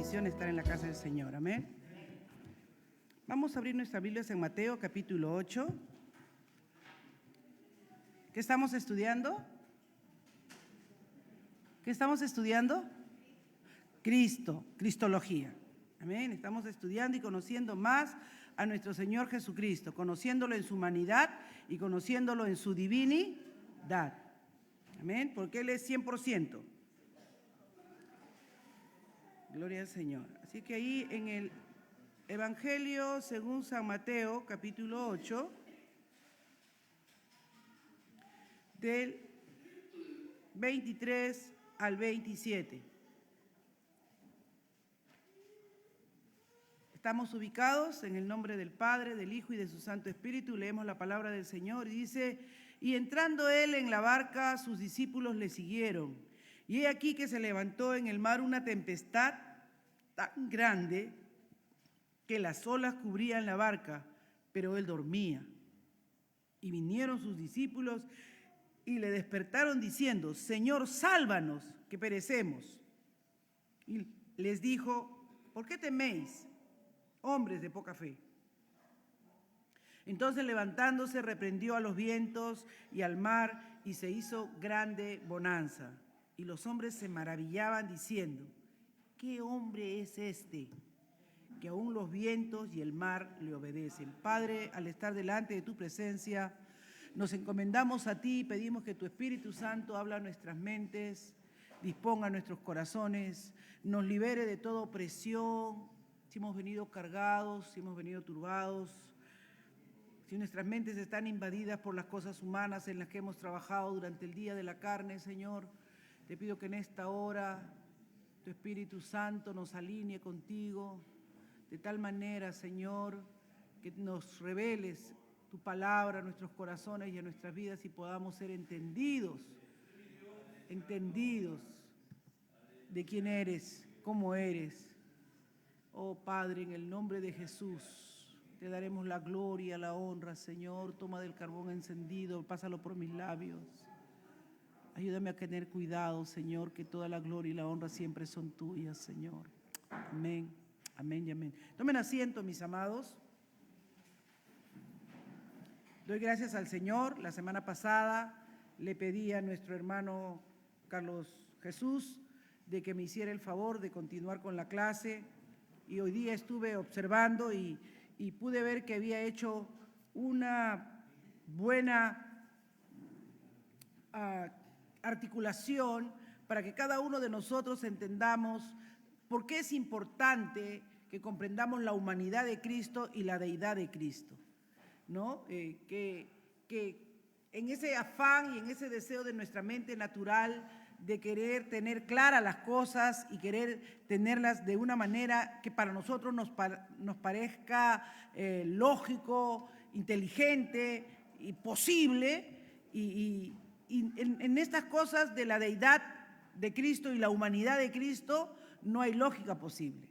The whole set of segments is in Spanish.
bendición estar en la casa del Señor. Amén. Vamos a abrir nuestras Biblias en Mateo capítulo 8. ¿Qué estamos estudiando? ¿Qué estamos estudiando? Cristo, Cristología. Amén. Estamos estudiando y conociendo más a nuestro Señor Jesucristo, conociéndolo en su humanidad y conociéndolo en su divinidad. Amén. Porque Él es 100%. Gloria al Señor. Así que ahí en el Evangelio según San Mateo, capítulo 8, del 23 al 27. Estamos ubicados en el nombre del Padre, del Hijo y de su Santo Espíritu. Leemos la palabra del Señor y dice: y entrando él en la barca, sus discípulos le siguieron. Y he aquí que se levantó en el mar una tempestad tan grande que las olas cubrían la barca, pero él dormía. Y vinieron sus discípulos y le despertaron diciendo: Señor, sálvanos, que perecemos. Y les dijo: ¿por qué teméis, hombres de poca fe? Entonces levantándose reprendió a los vientos y al mar, y se hizo grande bonanza. Y los hombres se maravillaban diciendo: ¿qué hombre es este, que aún los vientos y el mar le obedecen? Padre, al estar delante de tu presencia, nos encomendamos a ti y pedimos que tu Espíritu Santo habla a nuestras mentes, disponga nuestros corazones, nos libere de toda opresión. Si hemos venido cargados, si hemos venido turbados, si nuestras mentes están invadidas por las cosas humanas en las que hemos trabajado durante el día de la carne, Señor, te pido que en esta hora tu Espíritu Santo nos alinee contigo, de tal manera, Señor, que nos reveles tu palabra a nuestros corazones y a nuestras vidas y podamos ser entendidos de quién eres, cómo eres. Oh Padre, en el nombre de Jesús, te daremos la gloria, la honra, Señor. Toma del carbón encendido, pásalo por mis labios. Ayúdame a tener cuidado, Señor, que toda la gloria y la honra siempre son tuyas, Señor. Amén, amén y amén. Tomen asiento, mis amados. Doy gracias al Señor. La semana pasada le pedí a nuestro hermano Carlos Jesús de que me hiciera el favor de continuar con la clase, y hoy día estuve observando y pude ver que había hecho una buena articulación para que cada uno de nosotros entendamos por qué es importante que comprendamos la humanidad de Cristo y la deidad de Cristo, ¿no? Que en ese afán y en ese deseo de nuestra mente natural de querer tener claras las cosas y querer tenerlas de una manera que para nosotros nos parezca lógico, inteligente y posible, y en estas cosas de la deidad de Cristo y la humanidad de Cristo no hay lógica posible,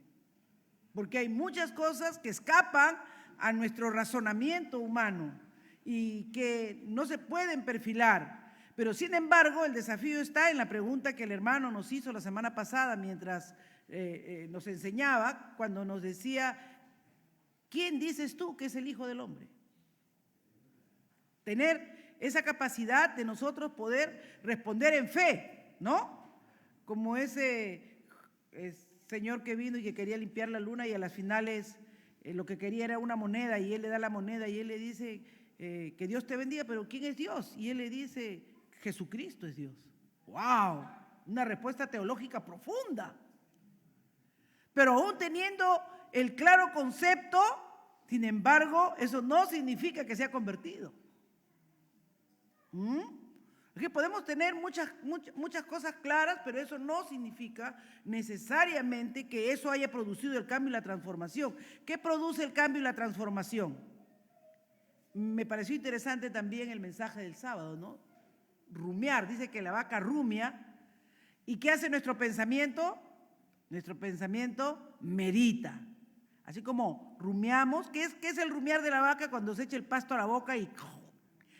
porque hay muchas cosas que escapan a nuestro razonamiento humano y que no se pueden perfilar. Pero sin embargo, el desafío está en la pregunta que el hermano nos hizo la semana pasada mientras nos enseñaba, cuando nos decía: ¿quién dices tú que es el Hijo del Hombre? Tener esa capacidad de nosotros poder responder en fe, ¿no? Como ese señor que vino y que quería limpiar la luna y a las finales lo que quería era una moneda, y él le da la moneda y él le dice: que Dios te bendiga, pero ¿quién es Dios? Y él le dice: Jesucristo es Dios. ¡Wow! Una respuesta teológica profunda. Pero aún teniendo el claro concepto, sin embargo, eso no significa que sea convertido. Es que podemos tener muchas cosas claras, pero eso no significa necesariamente que eso haya producido el cambio y la transformación. ¿Qué produce el cambio y la transformación? Me pareció interesante también el mensaje del sábado, ¿no? Rumiar, dice que la vaca rumia. ¿Y qué hace nuestro pensamiento? Nuestro pensamiento medita. Así como rumiamos, ¿qué es el rumiar de la vaca? Cuando se echa el pasto a la boca y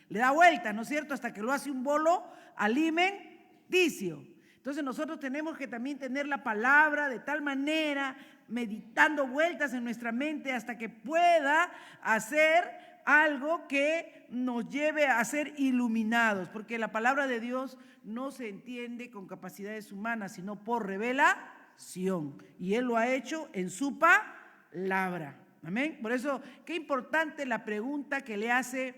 le da vuelta, ¿no es cierto? Hasta que lo hace un bolo alimenticio. Entonces nosotros tenemos que también tener la palabra de tal manera, meditando vueltas en nuestra mente hasta que pueda hacer algo que nos lleve a ser iluminados, porque la palabra de Dios no se entiende con capacidades humanas, sino por revelación. Y Él lo ha hecho en su palabra. Amén. Por eso, qué importante la pregunta que le hace,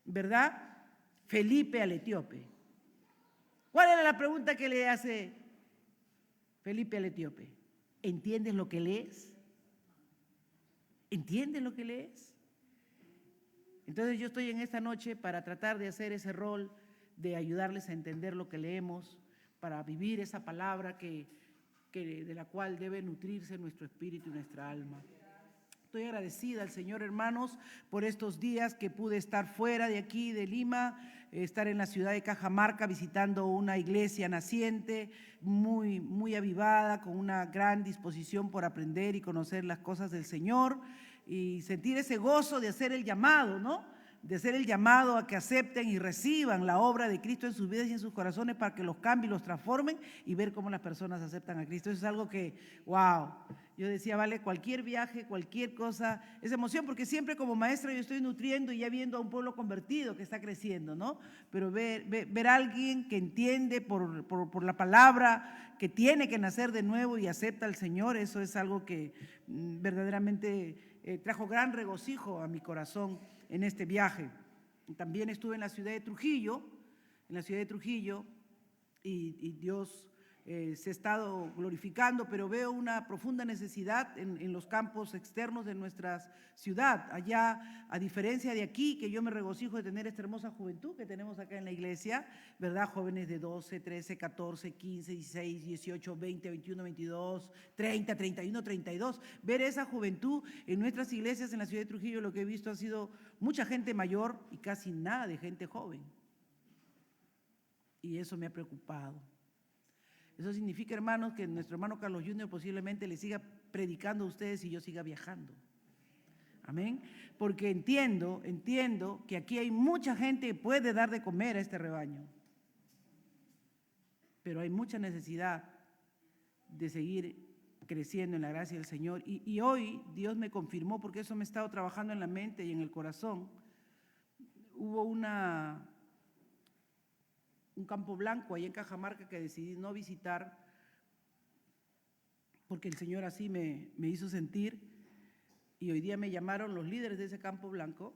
¿verdad?, Felipe al etíope. ¿Cuál era la pregunta que le hace Felipe al etíope? ¿Entiendes lo que lees? ¿Entiendes lo que lees? Entonces yo estoy en esta noche para tratar de hacer ese rol de ayudarles a entender lo que leemos, para vivir esa palabra de la cual debe nutrirse nuestro espíritu y nuestra alma. Estoy agradecida al Señor, hermanos, por estos días que pude estar fuera de aquí, de Lima, estar en la ciudad de Cajamarca visitando una iglesia naciente, muy avivada, con una gran disposición por aprender y conocer las cosas del Señor y sentir ese gozo de hacer el llamado, ¿no? De hacer el llamado a que acepten y reciban la obra de Cristo en sus vidas y en sus corazones para que los cambie y los transformen y ver cómo las personas aceptan a Cristo. Eso es algo que, wow, yo decía, vale, cualquier viaje, cualquier cosa, es emoción, porque siempre como maestra yo estoy nutriendo y ya viendo a un pueblo convertido que está creciendo, ¿no? Pero ver a alguien que entiende por la palabra, que tiene que nacer de nuevo y acepta al Señor, eso es algo que verdaderamente trajo gran regocijo a mi corazón en este viaje. También estuve en la ciudad de Trujillo, y Dios se ha estado glorificando, pero veo una profunda necesidad en los campos externos de nuestra ciudad. Allá, a diferencia de aquí, que yo me regocijo de tener esta hermosa juventud que tenemos acá en la iglesia, ¿verdad? Jóvenes de 12, 13, 14, 15, 16, 18, 20, 21, 22, 30, 31, 32. Ver esa juventud en nuestras iglesias en la ciudad de Trujillo, lo que he visto ha sido mucha gente mayor y casi nada de gente joven. Y eso me ha preocupado. Eso significa, hermanos, que nuestro hermano Carlos Junior posiblemente le siga predicando a ustedes y yo siga viajando. Amén. Porque entiendo que aquí hay mucha gente que puede dar de comer a este rebaño. Pero hay mucha necesidad de seguir creciendo en la gracia del Señor. Y hoy Dios me confirmó, porque eso me ha estado trabajando en la mente y en el corazón. Hubo un campo blanco ahí en Cajamarca que decidí no visitar porque el Señor así me hizo sentir, y hoy día me llamaron los líderes de ese campo blanco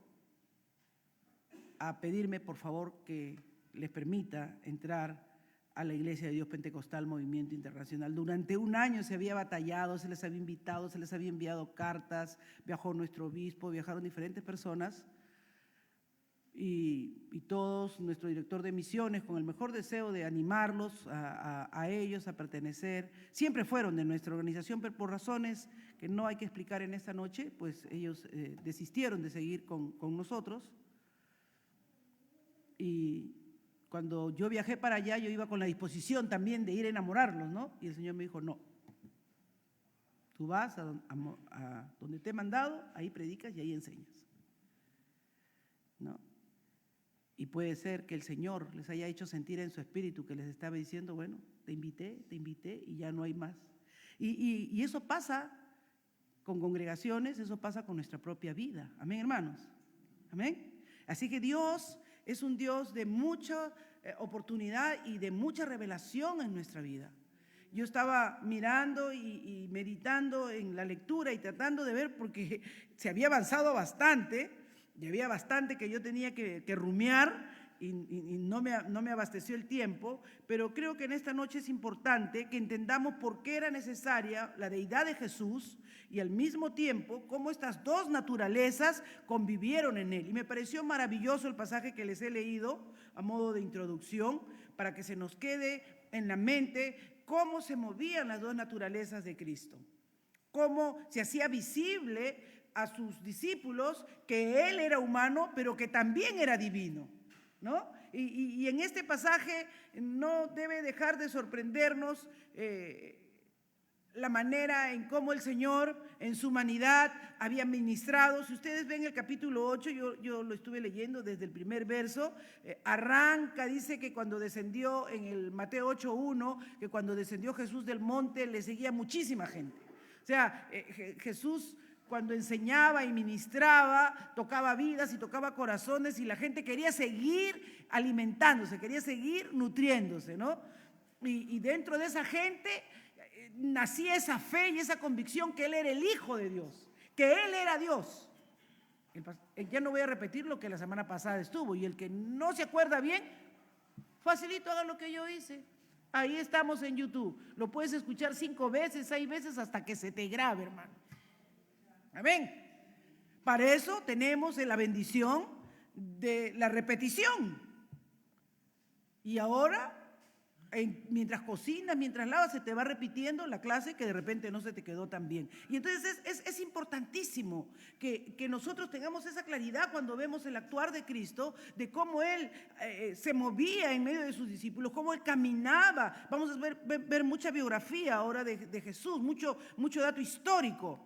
a pedirme por favor que les permita entrar a la Iglesia de Dios Pentecostal Movimiento Internacional. Durante un año se había batallado, se les había invitado, se les había enviado cartas, viajó nuestro obispo, viajaron diferentes personas, y todos, nuestro director de misiones, con el mejor deseo de animarlos a ellos a pertenecer, siempre fueron de nuestra organización, pero por razones que no hay que explicar en esta noche, pues ellos desistieron de seguir con nosotros. Y cuando yo viajé para allá, yo iba con la disposición también de ir a enamorarlos, ¿no? Y el Señor me dijo, no, tú vas a donde te he mandado, ahí predicas y ahí enseñas, ¿no? Y puede ser que el Señor les haya hecho sentir en su espíritu que les estaba diciendo, bueno, te invité y ya no hay más. Y eso pasa con congregaciones, eso pasa con nuestra propia vida. Amén, hermanos. Amén. Así que Dios es un Dios de mucha oportunidad y de mucha revelación en nuestra vida. Yo estaba mirando y meditando en la lectura y tratando de ver, porque se había avanzado bastante. Y había bastante que yo tenía que rumiar y no me abasteció el tiempo, pero creo que en esta noche es importante que entendamos por qué era necesaria la deidad de Jesús y al mismo tiempo cómo estas dos naturalezas convivieron en él. Y me pareció maravilloso el pasaje que les he leído a modo de introducción para que se nos quede en la mente cómo se movían las dos naturalezas de Cristo, cómo se hacía visible a sus discípulos que Él era humano, pero que también era divino, ¿no? Y en este pasaje no debe dejar de sorprendernos la manera en cómo el Señor en su humanidad había ministrado. Si ustedes ven el capítulo 8, yo lo estuve leyendo desde el primer verso, arranca, dice que cuando descendió en el Mateo 8:1, que cuando descendió Jesús del monte le seguía muchísima gente. O sea, Jesús cuando enseñaba y ministraba, tocaba vidas y tocaba corazones y la gente quería seguir alimentándose, quería seguir nutriéndose, ¿no? Y dentro de esa gente nacía esa fe y esa convicción que Él era el Hijo de Dios, que Él era Dios. Ya no voy a repetir lo que la semana pasada estuvo, y el que no se acuerda bien, facilito, haga lo que yo hice. Ahí estamos en YouTube, lo puedes escuchar 5 veces, 6 veces hasta que se te grabe, hermano. Amén. Para eso tenemos la bendición de la repetición. Y ahora, mientras cocinas, mientras lavas, se te va repitiendo la clase que de repente no se te quedó tan bien. Y entonces es importantísimo que nosotros tengamos esa claridad cuando vemos el actuar de Cristo, de cómo Él se movía en medio de sus discípulos, cómo Él caminaba. Vamos a ver mucha biografía ahora de Jesús, mucho dato histórico,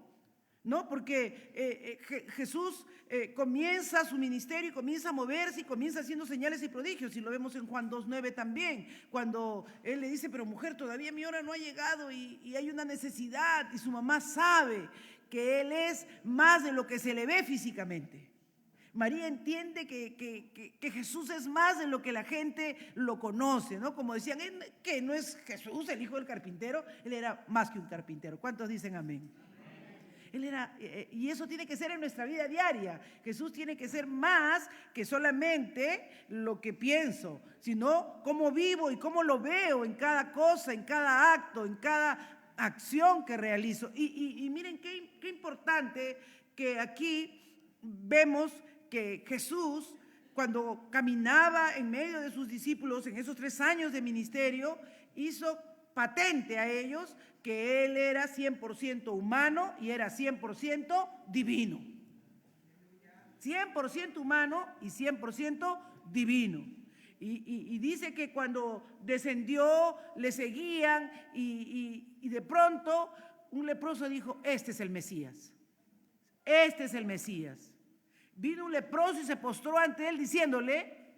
¿no? Porque Jesús comienza su ministerio y comienza a moverse y comienza haciendo señales y prodigios, y lo vemos en Juan 2:9 también, cuando Él le dice, pero mujer, todavía mi hora no ha llegado y hay una necesidad, y su mamá sabe que Él es más de lo que se le ve físicamente. María entiende que Jesús es más de lo que la gente lo conoce, ¿no? Como decían, que no es Jesús el hijo del carpintero, Él era más que un carpintero. ¿Cuántos dicen amén? Él era, y eso tiene que ser en nuestra vida diaria. Jesús tiene que ser más que solamente lo que pienso, sino cómo vivo y cómo lo veo en cada cosa, en cada acto, en cada acción que realizo. Y miren qué importante que aquí vemos que Jesús, cuando caminaba en medio de sus discípulos en esos 3 años de ministerio, hizo patente a ellos que Él era 100% humano y era 100% divino. 100% humano y 100% divino. Y dice que cuando descendió le seguían y de pronto un leproso dijo, este es el Mesías, este es el Mesías. Vino un leproso y se postró ante Él diciéndole,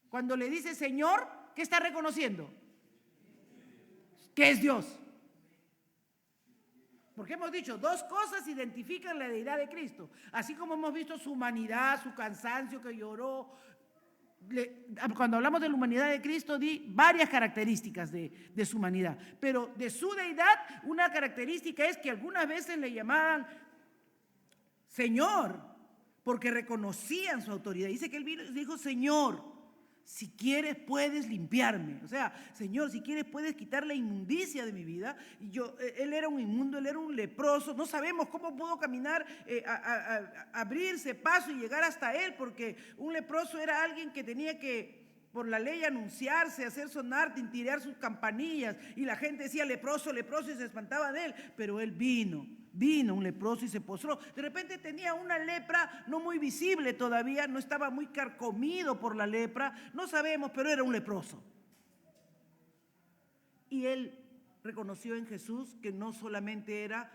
cuando le dice Señor, ¿qué está reconociendo? Que es Dios. Porque hemos dicho, 2 cosas identifican la deidad de Cristo. Así como hemos visto su humanidad, su cansancio, que lloró. Cuando hablamos de la humanidad de Cristo, di varias características de su humanidad. Pero de su deidad, una característica es que algunas veces le llamaban Señor, porque reconocían su autoridad. Dice que Él vino y dijo, Señor, si quieres puedes limpiarme. O sea, Señor, si quieres puedes quitar la inmundicia de mi vida. Él era un inmundo, Él era un leproso. No sabemos cómo pudo caminar, abrirse paso y llegar hasta Él, porque un leproso era alguien que tenía que, por la ley, anunciarse, hacer sonar, tintirear sus campanillas. Y la gente decía leproso, leproso, y se espantaba de Él. Pero Él vino un leproso y se postró. De repente tenía una lepra no muy visible todavía, no estaba muy carcomido por la lepra, no sabemos, pero era un leproso. Y Él reconoció en Jesús que no solamente era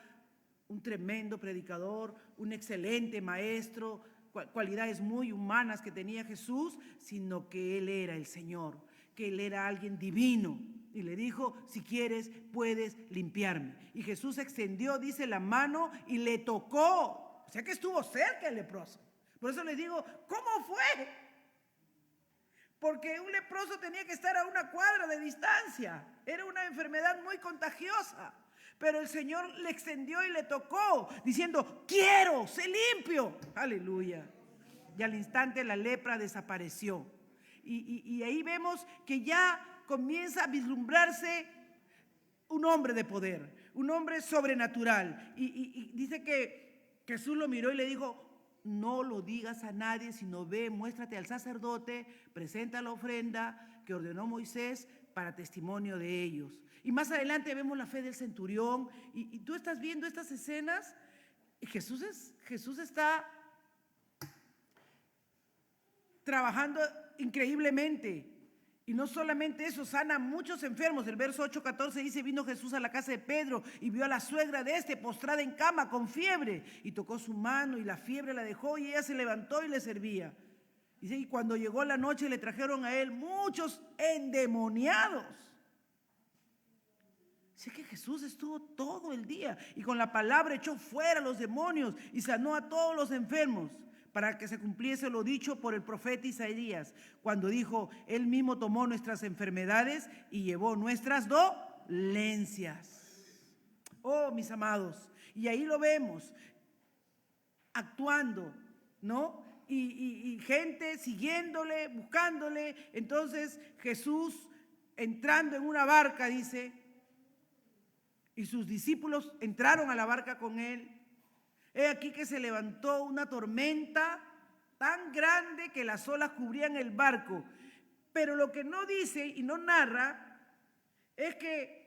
un tremendo predicador, un excelente maestro, cualidades muy humanas que tenía Jesús, sino que Él era el Señor, que Él era alguien divino. Y le dijo, si quieres, puedes limpiarme. Y Jesús extendió, dice, la mano y le tocó. O sea que estuvo cerca el leproso. Por eso les digo, ¿cómo fue? Porque un leproso tenía que estar a 1 cuadra de distancia. Era una enfermedad muy contagiosa. Pero el Señor le extendió y le tocó, diciendo, quiero, sé limpio. Aleluya. Y al instante la lepra desapareció. Y ahí vemos que ya comienza a vislumbrarse un hombre de poder, un hombre sobrenatural. Y dice que Jesús lo miró y le dijo, no lo digas a nadie, sino ve, muéstrate al sacerdote, presenta la ofrenda que ordenó Moisés para testimonio de ellos. Y más adelante vemos la fe del centurión, y tú estás viendo estas escenas, y Jesús está trabajando increíblemente. Y no solamente eso, sana a muchos enfermos. El verso 8:14 dice, vino Jesús a la casa de Pedro y vio a la suegra de este postrada en cama con fiebre. Y tocó su mano y la fiebre la dejó y ella se levantó y le servía. Dice, y cuando llegó la noche le trajeron a él muchos endemoniados. Dice que Jesús estuvo todo el día y con la palabra echó fuera a los demonios y sanó a todos los enfermos, para que se cumpliese lo dicho por el profeta Isaías, cuando dijo, él mismo tomó nuestras enfermedades y llevó nuestras dolencias. Oh, mis amados, y ahí lo vemos, actuando, ¿no? Y gente siguiéndole, buscándole. Entonces Jesús entrando en una barca, dice, y sus discípulos entraron a la barca con él. He aquí que se levantó una tormenta tan grande que las olas cubrían el barco. Pero lo que no dice y no narra es que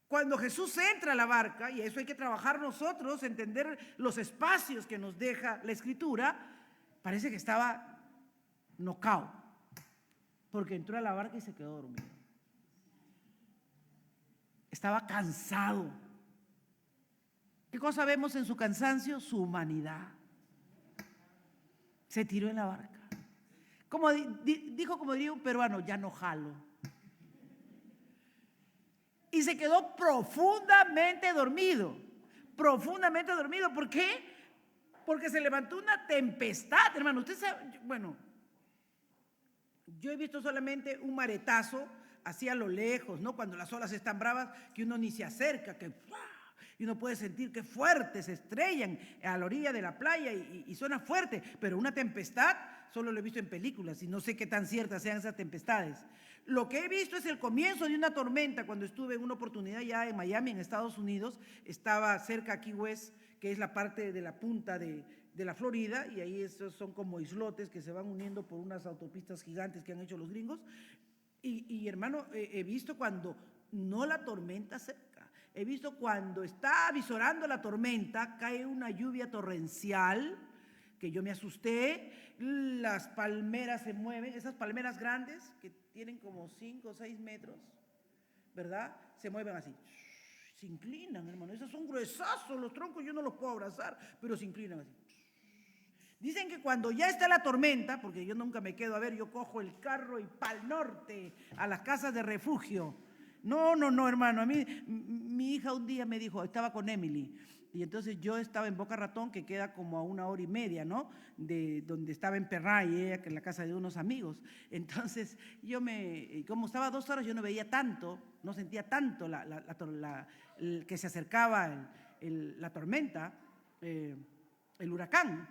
cuando Jesús entra a la barca, y eso hay que trabajar nosotros, entender los espacios que nos deja la Escritura, parece que estaba knockout, porque entró a la barca y se quedó dormido. Estaba cansado. ¿Qué cosa vemos en su cansancio? Su humanidad. Se tiró en la barca. Como dijo, como diría un peruano, ya no jalo. Y se quedó profundamente dormido. Profundamente dormido. ¿Por qué? Porque se levantó una tempestad, hermano. Usted sabe, bueno, yo he visto solamente un maretazo así a lo lejos, ¿no? Cuando las olas están bravas, que uno ni se acerca, que y uno puede sentir que fuertes se estrellan a la orilla de la playa y suena fuerte, pero una tempestad solo lo he visto en películas y no sé qué tan ciertas sean esas tempestades. Lo que he visto es el comienzo de una tormenta. Cuando estuve en una oportunidad ya en Miami, en Estados Unidos, estaba cerca a Key West, que es la parte de la punta de la Florida, y ahí esos son como islotes que se van uniendo por unas autopistas gigantes que han hecho los gringos. Y hermano, he visto cuando no la tormenta cerca. He visto cuando está avisorando la tormenta, cae una lluvia torrencial, que yo me asusté, las palmeras se mueven, esas palmeras grandes que tienen como 5 o 6 metros, ¿verdad? Se mueven así, se inclinan, hermano. Esos son gruesazos los troncos, yo no los puedo abrazar, pero se inclinan así. Dicen que cuando ya está la tormenta, porque yo nunca me quedo a ver, yo cojo el carro y pa'l norte, a las casas de refugio. No, hermano, a mí, mi hija un día me dijo, estaba con Emily, y entonces yo estaba en Boca Ratón, que queda como a 1 hora y media, ¿no? De donde estaba en Perray, ella, que en la casa de unos amigos. Entonces como estaba 2 horas, yo no veía tanto, no sentía tanto que se acercaba la tormenta, el huracán.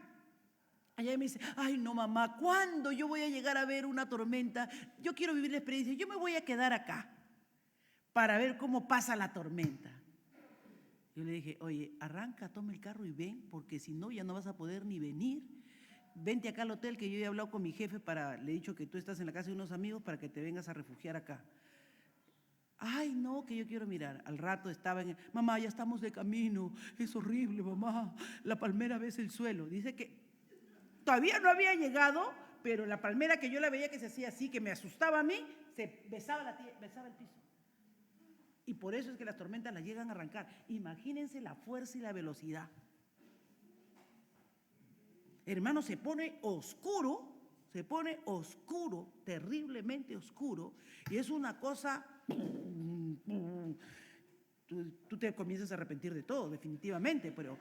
Allá me dice, ay no mamá, ¿cuándo yo voy a llegar a ver una tormenta? Yo quiero vivir la experiencia, yo me voy a quedar acá para ver cómo pasa la tormenta. Yo le dije, oye, arranca, toma el carro y ven, porque si no ya no vas a poder ni venir. Vente acá al hotel, que yo he hablado con mi jefe, le he dicho que tú estás en la casa de unos amigos para que te vengas a refugiar acá. Ay, no, que yo quiero mirar. Al rato estaba mamá, ya estamos de camino, es horrible, mamá, la palmera besa el suelo. Dice que todavía no había llegado, pero la palmera que yo la veía que se hacía así, que me asustaba a mí, se besaba el piso. Y por eso es que las tormentas las llegan a arrancar. Imagínense la fuerza y la velocidad. Hermano, se pone oscuro, terriblemente oscuro, y es una cosa, tú te comienzas a arrepentir de todo, definitivamente, pero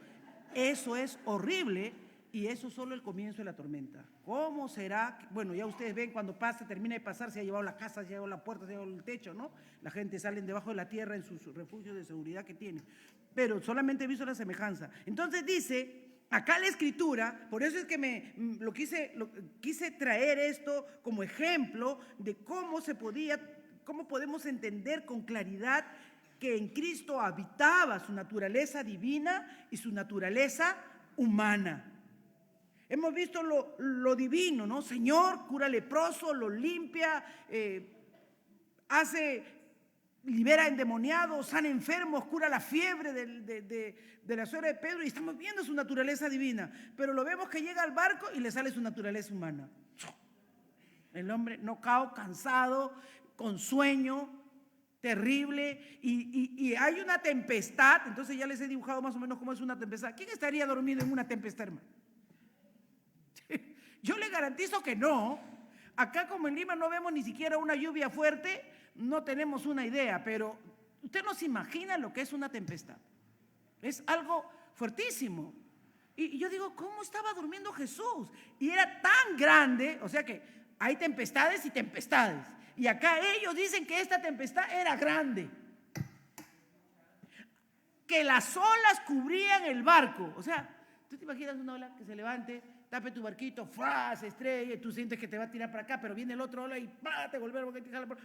eso es horrible. Y eso es solo el comienzo de la tormenta. ¿Cómo será? Bueno, ya ustedes ven cuando termina de pasar, se ha llevado la casa, se ha llevado la puerta, se ha llevado el techo, ¿no? La gente sale debajo de la tierra en sus refugios de seguridad que tienen. Pero solamente he visto la semejanza. Entonces dice, acá la Escritura, por eso es que quise traer esto como ejemplo de cómo podemos entender con claridad que en Cristo habitaba su naturaleza divina y su naturaleza humana. Hemos visto lo divino, ¿no? Señor, cura leproso, lo limpia, libera endemoniados, sana enfermos, cura la fiebre de la suegra de Pedro, y estamos viendo su naturaleza divina. Pero lo vemos que llega al barco y le sale su naturaleza humana. el hombre nocaut, cansado, con sueño, terrible, y hay una tempestad. Entonces ya les he dibujado más o menos cómo es una tempestad. ¿Quién estaría dormido en una tempestad, hermano? Yo le garantizo que no. Acá como en Lima no vemos ni siquiera una lluvia fuerte, no tenemos una idea, pero usted no se imagina lo que es una tempestad. Es algo fuertísimo. Y yo digo, ¿cómo estaba durmiendo Jesús? Y era tan grande, o sea que hay tempestades y tempestades. Y acá ellos dicen que esta tempestad era grande, que las olas cubrían el barco. O sea, tú te imaginas una ola que se levante, tape tu barquito, ¡fua!, se estrella, y tú sientes que te va a tirar para acá, pero viene el otro ola y ¡pah!, te vuelve a tirar por...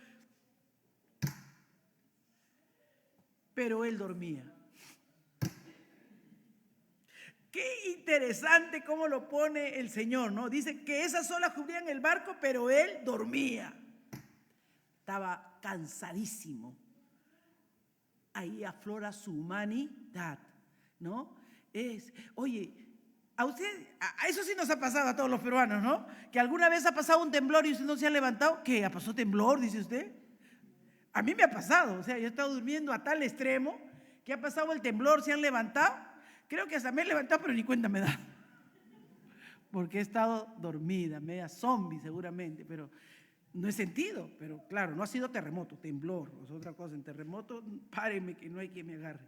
Pero él dormía. Qué interesante cómo lo pone el Señor, ¿no? Dice que esas olas cubrían el barco, pero él dormía. Estaba cansadísimo. Ahí aflora su humanidad, ¿no? Oye, a usted, a eso sí nos ha pasado a todos los peruanos, ¿no? Que alguna vez ha pasado un temblor y usted no se ha levantado. ¿Qué? ¿Ha pasado temblor, dice usted? A mí me ha pasado, o sea, yo he estado durmiendo a tal extremo que ha pasado el temblor, se han levantado. Creo que hasta me he levantado, pero ni cuenta me da. Porque he estado dormida, media zombie seguramente, pero no he sentido. Pero claro, no ha sido terremoto, temblor, es otra cosa. En terremoto, párenme que no hay quien me agarre.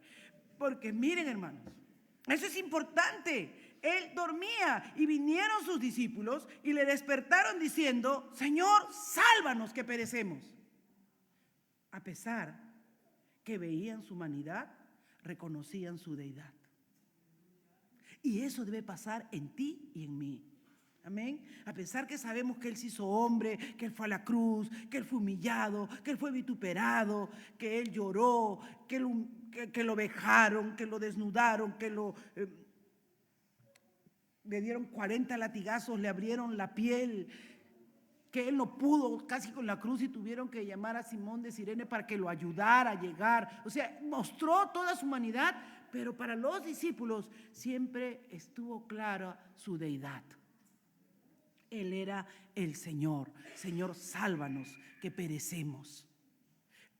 Porque miren, hermanos, eso es importante. Él dormía y vinieron sus discípulos y le despertaron diciendo, Señor, sálvanos que perecemos. A pesar que veían su humanidad, reconocían su deidad. Y eso debe pasar en ti y en mí. Amén. A pesar que sabemos que Él se hizo hombre, que Él fue a la cruz, que Él fue humillado, que Él fue vituperado, que Él lloró, que lo vejaron, que lo desnudaron, que le dieron 40 latigazos, le abrieron la piel, que Él no pudo casi con la cruz y tuvieron que llamar a Simón de Cirene para que lo ayudara a llegar. O sea, mostró toda su humanidad, pero para los discípulos siempre estuvo clara su deidad. Él era el Señor. Señor, sálvanos que perecemos.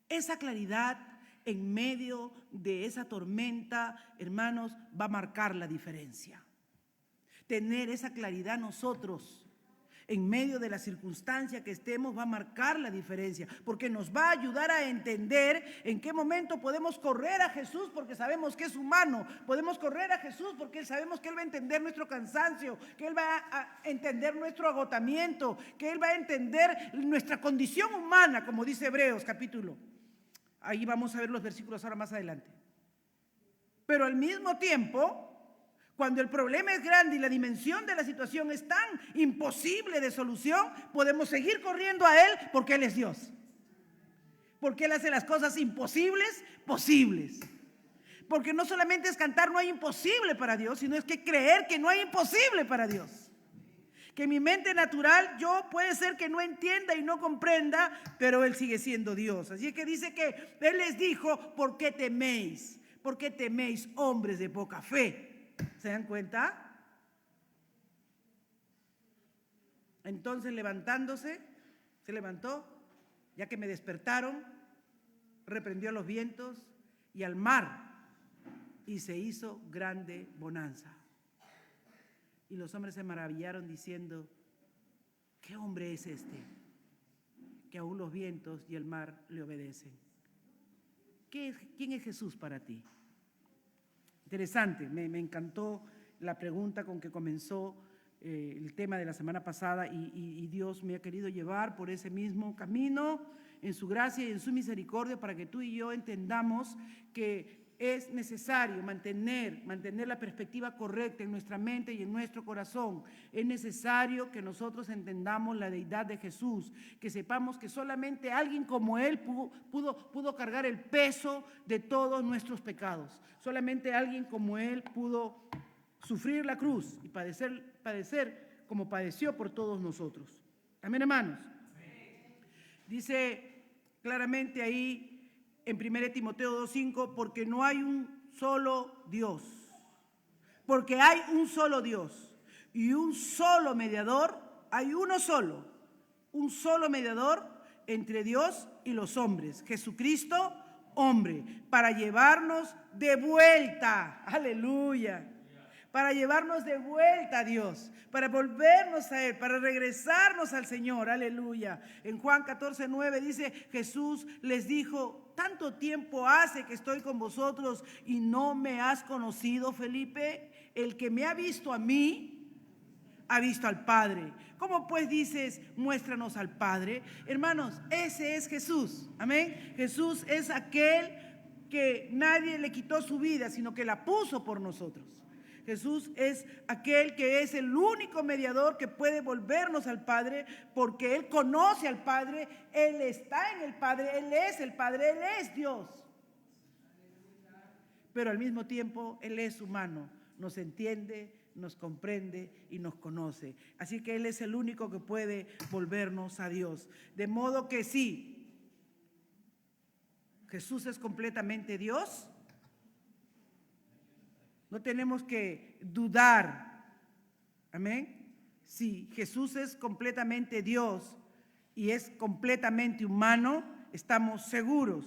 Esa claridad en medio de esa tormenta, hermanos, va a marcar la diferencia. Tener esa claridad nosotros en medio de la circunstancia que estemos va a marcar la diferencia, porque nos va a ayudar a entender en qué momento podemos correr a Jesús porque sabemos que es humano, podemos correr a Jesús porque sabemos que Él va a entender nuestro cansancio, que Él va a entender nuestro agotamiento, que Él va a entender nuestra condición humana, como dice Hebreos capítulo. Ahí vamos a ver los versículos ahora más adelante. Pero al mismo tiempo, cuando el problema es grande y la dimensión de la situación es tan imposible de solución, podemos seguir corriendo a Él porque Él es Dios. Porque Él hace las cosas imposibles, posibles. Porque no solamente es cantar no hay imposible para Dios, sino es que creer que no hay imposible para Dios. Que mi mente natural, yo puede ser que no entienda y no comprenda, pero Él sigue siendo Dios. Así es que dice que Él les dijo, ¿por qué teméis? ¿Por qué teméis, hombres de poca fe? ¿Se dan cuenta? Entonces levantándose, se levantó, ya que me despertaron, reprendió a los vientos y al mar, y se hizo grande bonanza. Y los hombres se maravillaron diciendo, ¿qué hombre es este? Que aún los vientos y el mar le obedecen. ¿Quién es Jesús para ti? Interesante, me encantó la pregunta con que comenzó el tema de la semana pasada y Dios me ha querido llevar por ese mismo camino en su gracia y en su misericordia para que tú y yo entendamos que es necesario mantener la perspectiva correcta en nuestra mente y en nuestro corazón. Es necesario que nosotros entendamos la deidad de Jesús, que sepamos que solamente alguien como Él pudo cargar el peso de todos nuestros pecados. Solamente alguien como Él pudo sufrir la cruz y padecer como padeció por todos nosotros. Amén, hermanos. Dice claramente ahí en 1 Timoteo 2:5, porque no hay un solo Dios, porque hay un solo Dios y un solo mediador, hay uno solo un solo mediador entre Dios y los hombres, Jesucristo, hombre, para llevarnos de vuelta, aleluya, para llevarnos de vuelta a Dios, para volvernos a Él, para regresarnos al Señor, aleluya. En Juan 14:9 dice, Jesús les dijo, ¿tanto tiempo hace que estoy con vosotros y no me has conocido, Felipe? El que me ha visto a mí, ha visto al Padre. ¿Cómo pues dices, muéstranos al Padre? Hermanos, ese es Jesús, amén. Jesús es aquel que nadie le quitó su vida, sino que la puso por nosotros. Jesús es aquel que es el único mediador que puede volvernos al Padre, porque Él conoce al Padre, Él está en el Padre, Él es el Padre, Él es Dios. Pero al mismo tiempo Él es humano, nos entiende, nos comprende y nos conoce. Así que Él es el único que puede volvernos a Dios. De modo que sí, Jesús es completamente Dios. No tenemos que dudar. Amén. Si Jesús es completamente Dios y es completamente humano, estamos seguros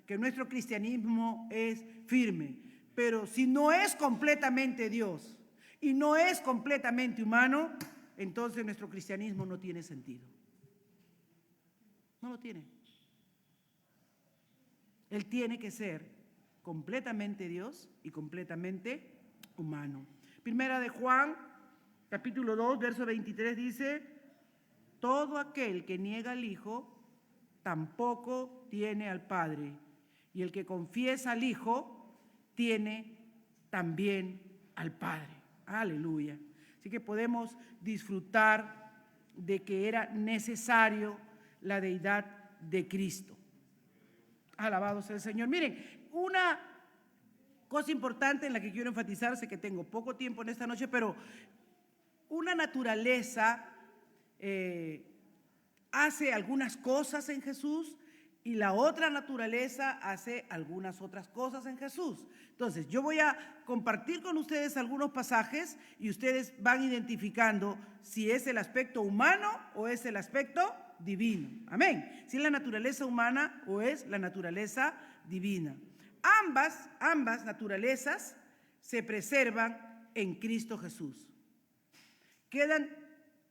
que nuestro cristianismo es firme. Pero si no es completamente Dios y no es completamente humano, entonces nuestro cristianismo no tiene sentido. No lo tiene. Él tiene que ser completamente Dios y completamente humano. Primera de Juan, capítulo 2, verso 23 dice, todo aquel que niega al Hijo tampoco tiene al Padre, y el que confiesa al Hijo tiene también al Padre. Aleluya. Así que podemos disfrutar de que era necesario la deidad de Cristo. Alabado sea el Señor. Miren, una cosa importante en la que quiero enfatizar, sé que tengo poco tiempo en esta noche, pero una naturaleza hace algunas cosas en Jesús y la otra naturaleza hace algunas otras cosas en Jesús. Entonces, yo voy a compartir con ustedes algunos pasajes y ustedes van identificando si es el aspecto humano o es el aspecto divino. Amén. Si es la naturaleza humana o es la naturaleza divina. Ambas naturalezas se preservan en Cristo Jesús. Quedan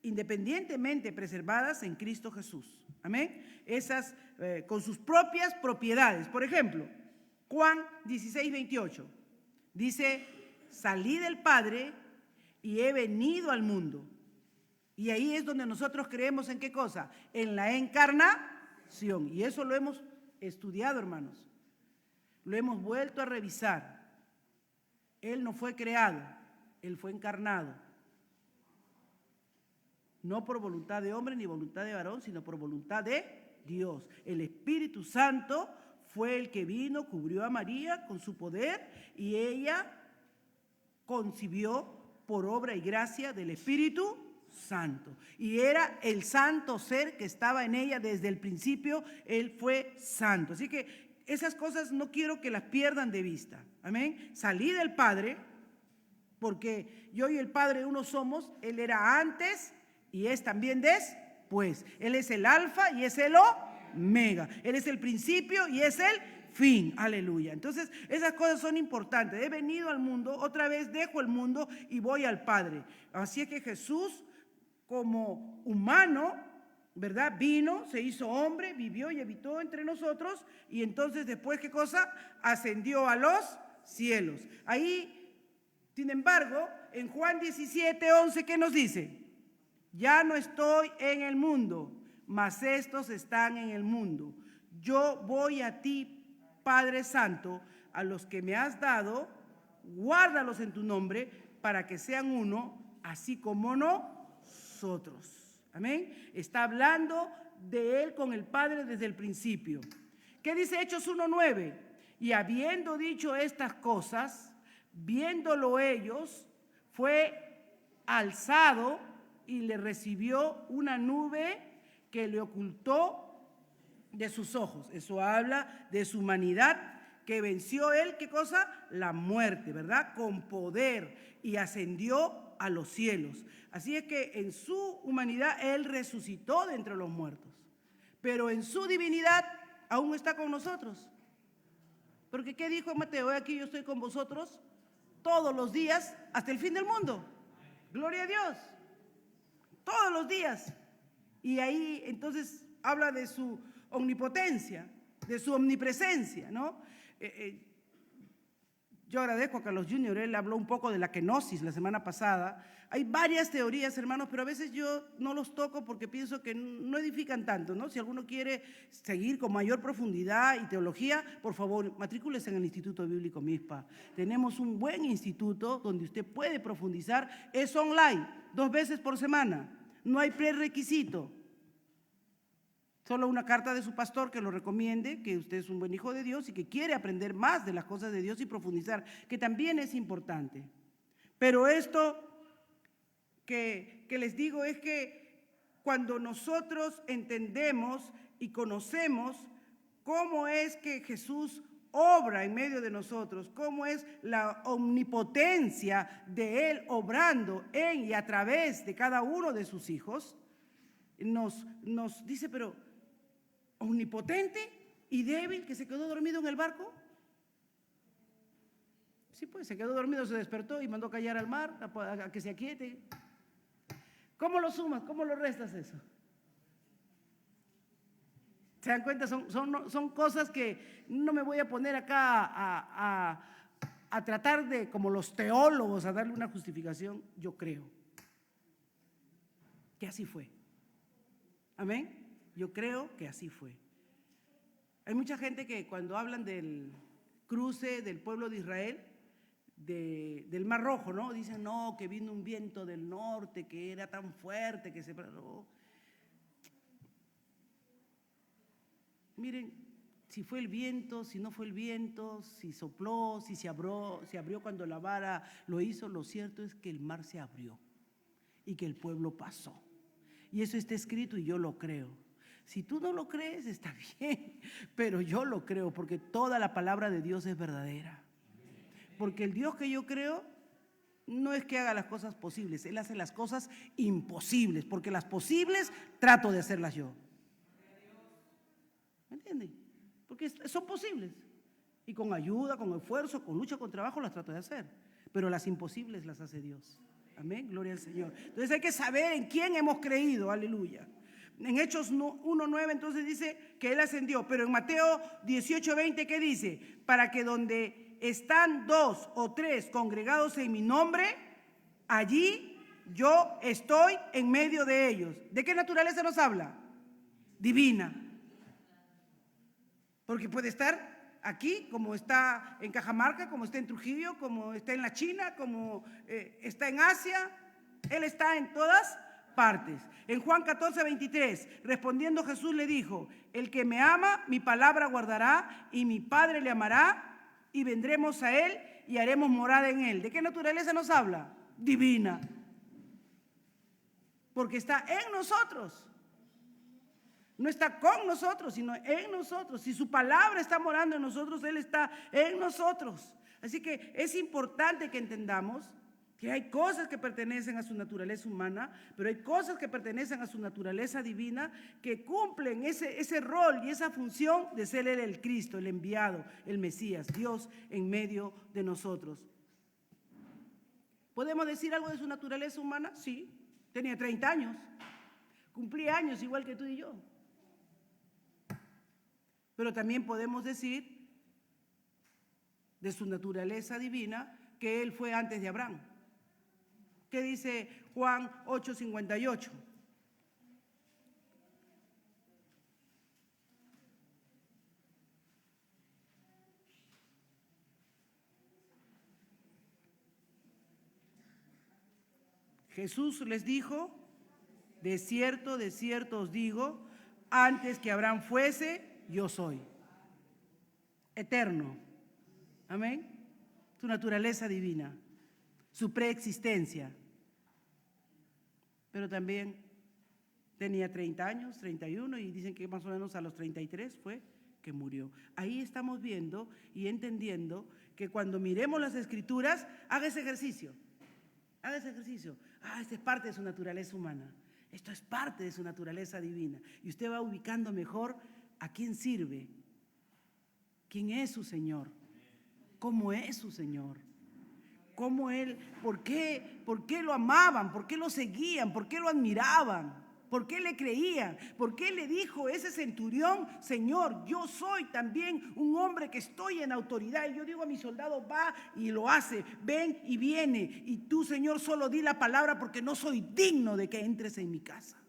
independientemente preservadas en Cristo Jesús. Amén. Esas con sus propias propiedades. Por ejemplo, Juan 16:28 dice, salí del Padre y he venido al mundo. Y ahí es donde nosotros creemos en qué cosa, en la encarnación. Y eso lo hemos estudiado, hermanos. Lo hemos vuelto a revisar. Él no fue creado, Él fue encarnado. No por voluntad de hombre ni voluntad de varón, sino por voluntad de Dios. El Espíritu Santo fue el que vino, cubrió a María con su poder y ella concibió por obra y gracia del Espíritu Santo. Y era el santo ser que estaba en ella desde el principio, Él fue santo. Así que esas cosas no quiero que las pierdan de vista. Amén. Salí del Padre, porque yo y el Padre uno somos. Él era antes y es también después. Él es el alfa y es el omega. Él es el principio y es el fin. Aleluya. Entonces, esas cosas son importantes. He venido al mundo, otra vez dejo el mundo y voy al Padre. Así es que Jesús, como humano, ¿verdad? Vino, se hizo hombre, vivió y habitó entre nosotros y entonces después, ¿qué cosa? Ascendió a los cielos. Ahí, sin embargo, en Juan 17:11, ¿qué nos dice? Ya no estoy en el mundo, mas estos están en el mundo. Yo voy a ti, Padre Santo, a los que me has dado, guárdalos en tu nombre para que sean uno, así como nosotros. Amén. Está hablando de Él con el Padre desde el principio. ¿Qué dice Hechos 1:9? Y habiendo dicho estas cosas, viéndolo ellos, fue alzado y le recibió una nube que le ocultó de sus ojos. Eso habla de su humanidad, que venció Él, ¿qué cosa? La muerte, ¿verdad? Con poder, y ascendió a los cielos. Así es que en su humanidad Él resucitó de entre los muertos, pero en su divinidad aún está con nosotros. Porque ¿qué dijo Mateo? He aquí yo estoy con vosotros todos los días hasta el fin del mundo. Gloria a Dios. Todos los días. Y ahí entonces habla de su omnipotencia, de su omnipresencia, ¿no? Yo agradezco a Carlos Jr., él habló un poco de la kenosis la semana pasada. Hay varias teorías, hermanos, pero a veces yo no los toco porque pienso que no edifican tanto, ¿no? Si alguno quiere seguir con mayor profundidad y teología, por favor, matrículese en el Instituto Bíblico MISPA. Tenemos un buen instituto donde usted puede profundizar. Es online, 2 veces por semana. No hay prerequisito. Solo una carta de su pastor que lo recomiende, que usted es un buen hijo de Dios y que quiere aprender más de las cosas de Dios y profundizar, que también es importante. Pero esto que les digo es que cuando nosotros entendemos y conocemos cómo es que Jesús obra en medio de nosotros, cómo es la omnipotencia de Él obrando en y a través de cada uno de sus hijos, nos dice, pero omnipotente y débil que se quedó dormido en el barco. Sí, pues se quedó dormido, se despertó y mandó callar al mar a que se aquiete. ¿Cómo lo sumas? ¿Cómo lo restas eso? ¿Se dan cuenta? Son cosas que no me voy a poner acá a tratar de, como los teólogos, a darle una justificación. Yo creo que así fue. Amén. Yo creo que así fue. Hay mucha gente que cuando hablan del cruce del pueblo de Israel, del Mar Rojo, ¿no? Dicen, no, que vino un viento del norte, que era tan fuerte, que se... No. Miren, si fue el viento, si no fue el viento, si sopló, si se abrió cuando la vara lo hizo, lo cierto es que el mar se abrió y que el pueblo pasó. Y eso está escrito y yo lo creo. Si tú no lo crees, está bien, pero yo lo creo porque toda la palabra de Dios es verdadera. Porque el Dios que yo creo no es que haga las cosas posibles, Él hace las cosas imposibles, porque las posibles trato de hacerlas yo. ¿Me entienden? Porque son posibles. Y con ayuda, con esfuerzo, con lucha, con trabajo las trato de hacer. Pero las imposibles las hace Dios. Amén, gloria al Señor. Entonces hay que saber en quién hemos creído, aleluya. En Hechos 1:9 entonces dice que Él ascendió, pero en Mateo 18:20 ¿qué dice? Para que donde están 2 o 3 congregados en mi nombre, allí yo estoy en medio de ellos. ¿De qué naturaleza nos habla? Divina. Porque puede estar aquí, como está en Cajamarca, como está en Trujillo, como está en la China, como está en Asia. Él está en todas partes. En Juan 14:23, respondiendo Jesús le dijo, el que me ama, mi palabra guardará, y mi Padre le amará, y vendremos a él y haremos morada en él. ¿De qué naturaleza nos habla? Divina. Porque está en nosotros. No está con nosotros, sino en nosotros. Si su palabra está morando en nosotros, Él está en nosotros. Así que es importante que entendamos que hay cosas que pertenecen a su naturaleza humana, pero hay cosas que pertenecen a su naturaleza divina que cumplen ese rol y esa función de ser Él el Cristo, el enviado, el Mesías, Dios en medio de nosotros. ¿Podemos decir algo de su naturaleza humana? Sí, tenía 30 años, cumplía años igual que tú y yo. Pero también podemos decir de su naturaleza divina que Él fue antes de Abraham. ¿Qué dice Juan 8:58? Jesús les dijo, de cierto os digo, antes que Abraham fuese, yo soy. Eterno. Amén. Su naturaleza divina, su preexistencia. Pero también tenía 30 años, 31, y dicen que más o menos a los 33 fue que murió. Ahí estamos viendo y entendiendo que cuando miremos las Escrituras, haga ese ejercicio. Haga ese ejercicio. Esta es parte de su naturaleza humana. Esto es parte de su naturaleza divina. Y usted va ubicando mejor a quién sirve, quién es su Señor, cómo es su Señor, cómo Él, por qué lo amaban, por qué lo seguían, por qué lo admiraban, por qué le creían, por qué le dijo ese centurión: Señor, yo soy también un hombre que estoy en autoridad. Y yo digo a mi soldado: va y lo hace, ven y viene. Y tú, Señor, solo di la palabra porque no soy digno de que entres en mi casa.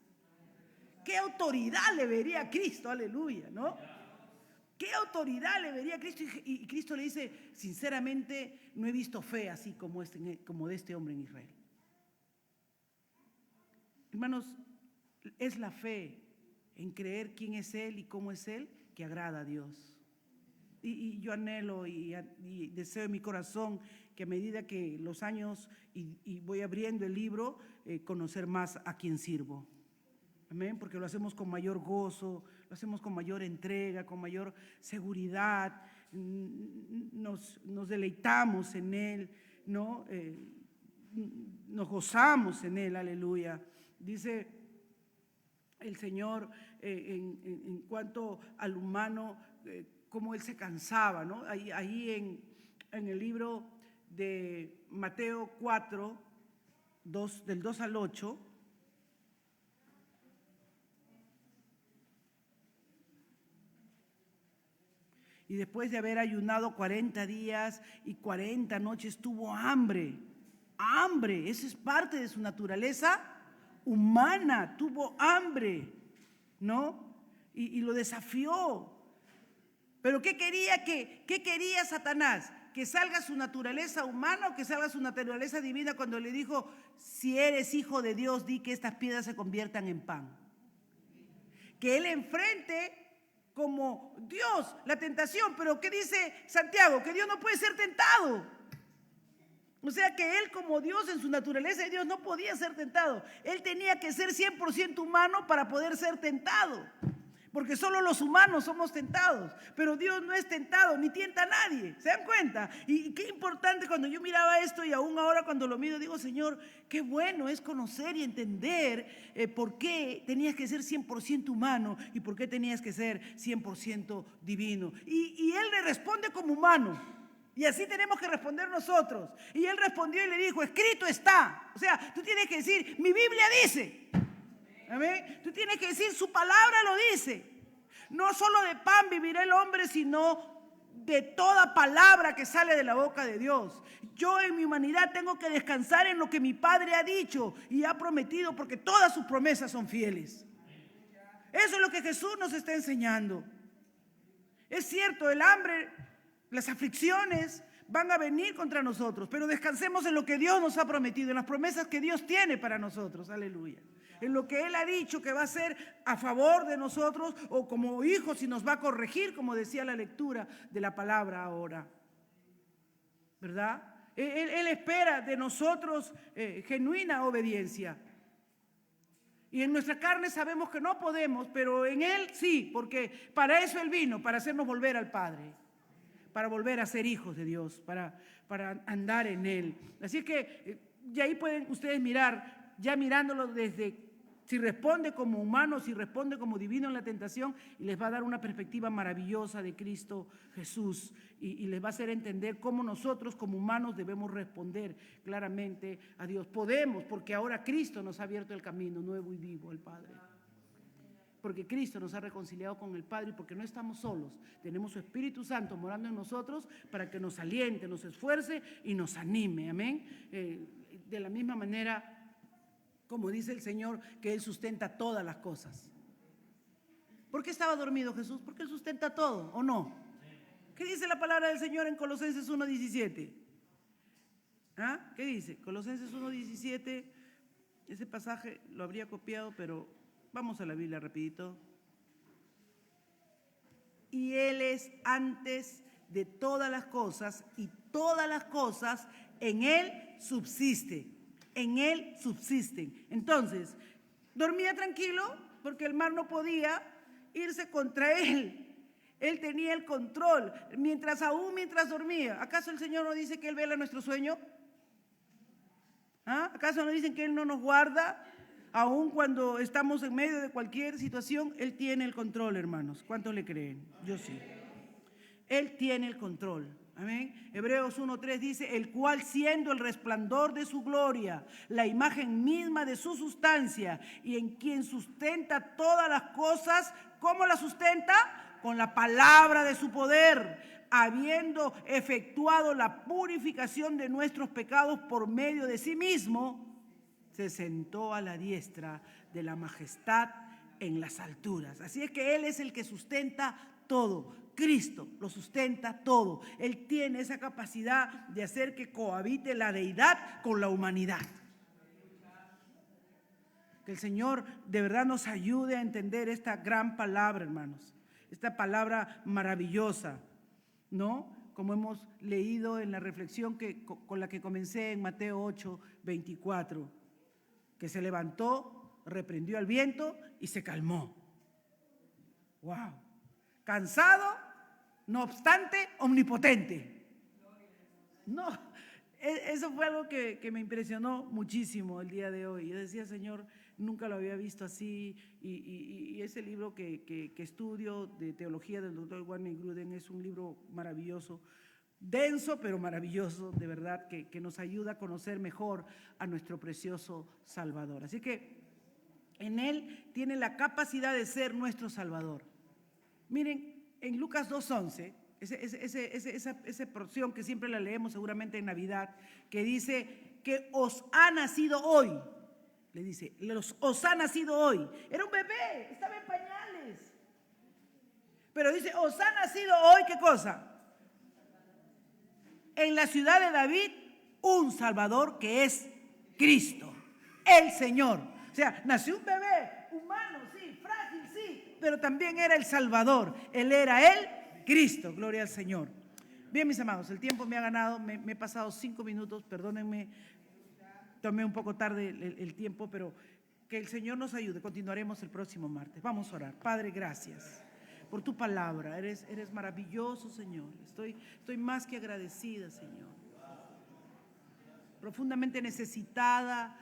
¿Qué autoridad le vería a Cristo? Aleluya, ¿no? ¿Qué autoridad le vería a Cristo? Y Cristo le dice: sinceramente, no he visto fe así como de este hombre en Israel. Hermanos, es la fe en creer quién es Él y cómo es Él que agrada a Dios. Y yo anhelo y deseo en mi corazón que a medida que los años y voy abriendo el libro, conocer más a quien sirvo. Amén, porque lo hacemos con mayor gozo, lo hacemos con mayor entrega, con mayor seguridad, nos deleitamos en Él, ¿no? Nos gozamos en Él, aleluya. Dice el Señor en cuanto al humano, cómo Él se cansaba, ¿no? Ahí en el libro de Mateo 4, del 2 al 8, y después de haber ayunado 40 días y 40 noches tuvo hambre. Hambre, esa es parte de su naturaleza humana, tuvo hambre, ¿no? Y lo desafió. Pero ¿qué quería Satanás? ¿Que salga su naturaleza humana o que salga su naturaleza divina? Cuando le dijo: si eres hijo de Dios, di que estas piedras se conviertan en pan. Que él enfrente como Dios la tentación. Pero ¿qué dice Santiago? Que Dios no puede ser tentado. O sea que él, como Dios, en su naturaleza de Dios, no podía ser tentado. Él tenía que ser 100% humano para poder ser tentado. Porque solo los humanos somos tentados, pero Dios no es tentado ni tienta a nadie. ¿Se dan cuenta? Y qué importante cuando yo miraba esto, y aún ahora cuando lo miro digo: Señor, qué bueno es conocer y entender por qué tenías que ser 100% humano y por qué tenías que ser 100% divino. Y Él le responde como humano. Y así tenemos que responder nosotros. Y Él respondió y le dijo: escrito está. O sea, tú tienes que decir: mi Biblia dice. Amén. Tú tienes que decir: su palabra lo dice. No solo de pan vivirá el hombre, sino de toda palabra que sale de la boca de Dios. Yo en mi humanidad tengo que descansar en lo que mi Padre ha dicho y ha prometido, porque todas sus promesas son fieles. Eso es lo que Jesús nos está enseñando. Es cierto, el hambre, las aflicciones van a venir contra nosotros, pero descansemos en lo que Dios nos ha prometido, en las promesas que Dios tiene para nosotros. Aleluya. En lo que Él ha dicho que va a ser a favor de nosotros, o como hijos, si nos va a corregir, como decía la lectura de la palabra ahora. ¿Verdad? Él espera de nosotros genuina obediencia. Y en nuestra carne sabemos que no podemos, pero en Él sí, porque para eso Él vino, para hacernos volver al Padre, para volver a ser hijos de Dios, para andar en Él. Así que y ahí pueden ustedes mirar, ya mirándolo desde si responde como humano, si responde como divino en la tentación, y les va a dar una perspectiva maravillosa de Cristo Jesús, y les va a hacer entender cómo nosotros como humanos debemos responder claramente a Dios. Podemos, porque ahora Cristo nos ha abierto el camino nuevo y vivo al Padre. Porque Cristo nos ha reconciliado con el Padre, y porque no estamos solos, tenemos su Espíritu Santo morando en nosotros para que nos aliente, nos esfuerce y nos anime. Amén. De la misma manera, como dice el Señor, que Él sustenta todas las cosas. ¿Por qué estaba dormido Jesús? Porque Él sustenta todo, ¿o no? ¿Qué dice la palabra del Señor en Colosenses 1:17? ¿Ah? ¿Qué dice? Colosenses 1:17, ese pasaje lo habría copiado, pero vamos a la Biblia rapidito. Y Él es antes de todas las cosas, y todas las cosas en Él subsisten. En Él subsisten. Entonces, dormía tranquilo porque el mar no podía irse contra Él. Él tenía el control mientras dormía. ¿Acaso el Señor no dice que Él vela nuestro sueño? ¿Ah? ¿Acaso no dicen que Él no nos guarda? Aun cuando estamos en medio de cualquier situación, Él tiene el control, hermanos. ¿Cuántos le creen? Yo sí. Él tiene el control. Amén. Hebreos 1:3 dice, el cual siendo el resplandor de su gloria, la imagen misma de su sustancia, y en quien sustenta todas las cosas, ¿cómo las sustenta? Con la palabra de su poder, habiendo efectuado la purificación de nuestros pecados por medio de sí mismo, se sentó a la diestra de la majestad en las alturas. Así es que Él es el que sustenta todo. Cristo lo sustenta todo. Él tiene esa capacidad de hacer que cohabite la deidad con la humanidad. Que el Señor de verdad nos ayude a entender esta gran palabra, hermanos. Esta palabra maravillosa, ¿no? Como hemos leído en la reflexión con la que comencé en Mateo 8:24, que se levantó, reprendió al viento y se calmó. ¡Wow! Cansado, no obstante, omnipotente. No, eso fue algo que me impresionó muchísimo el día de hoy. Yo decía, Señor, nunca lo había visto así. Y ese libro que estudio de teología del doctor Wayne Grudem es un libro maravilloso, denso pero maravilloso, de verdad, que nos ayuda a conocer mejor a nuestro precioso Salvador. Así que en Él tiene la capacidad de ser nuestro Salvador. Miren, en Lucas 2:11, esa porción que siempre la leemos seguramente en Navidad, que dice que os ha nacido hoy, le dice, os ha nacido hoy. Era un bebé, estaba en pañales. Pero dice, os ha nacido hoy, ¿qué cosa? En la ciudad de David, un Salvador que es Cristo, el Señor. O sea, nació un bebé, humano, sí, frágil, sí, pero también era el Salvador. Él era el Cristo, gloria al Señor. Bien, mis amados, el tiempo me ha ganado, me he pasado 5 minutos, perdónenme, tomé un poco tarde el tiempo, pero que el Señor nos ayude. Continuaremos el próximo martes. Vamos a orar. Padre, gracias por tu palabra. Eres maravilloso, Señor. Estoy más que agradecida, Señor. Profundamente necesitada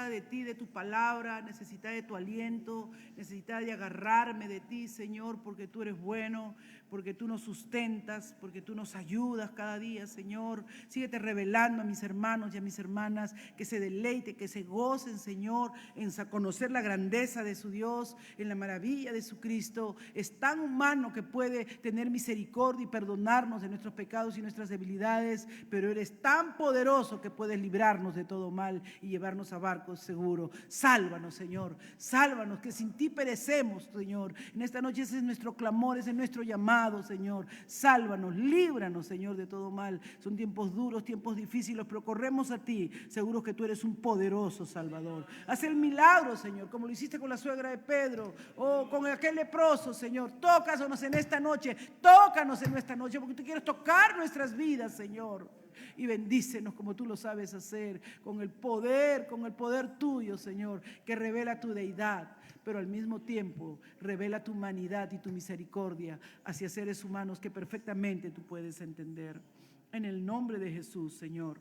de ti, de tu palabra, necesitada de tu aliento, necesitada de agarrarme de ti, Señor, porque tú eres bueno, porque tú nos sustentas, porque tú nos ayudas cada día, Señor. Síguete revelando a mis hermanos y a mis hermanas que se deleiten, que se gocen, Señor, en conocer la grandeza de su Dios, en la maravilla de su Cristo. Es tan humano que puede tener misericordia y perdonarnos de nuestros pecados y nuestras debilidades, pero eres tan poderoso que puedes librarnos de todo mal y llevarnos a barcos seguros. Sálvanos, Señor, sálvanos, que sin ti perecemos, Señor. En esta noche ese es nuestro clamor, ese es nuestro llamado, Señor. Sálvanos, líbranos, Señor, de todo mal. Son tiempos duros, tiempos difíciles, pero corremos a ti, seguros que tú eres un poderoso Salvador. Haz el milagro, Señor, como lo hiciste con la suegra de Pedro o con aquel leproso, Señor. Tócanos en esta noche, porque tú quieres tocar nuestras vidas, Señor. Y bendícenos como tú lo sabes hacer, con el poder tuyo, Señor, que revela tu deidad, pero al mismo tiempo revela tu humanidad y tu misericordia hacia seres humanos que perfectamente tú puedes entender. En el nombre de Jesús, Señor,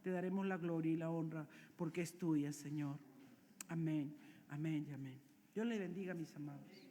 te daremos la gloria y la honra porque es tuya, Señor. Amén, amén y amén. Dios le bendiga, mis amados.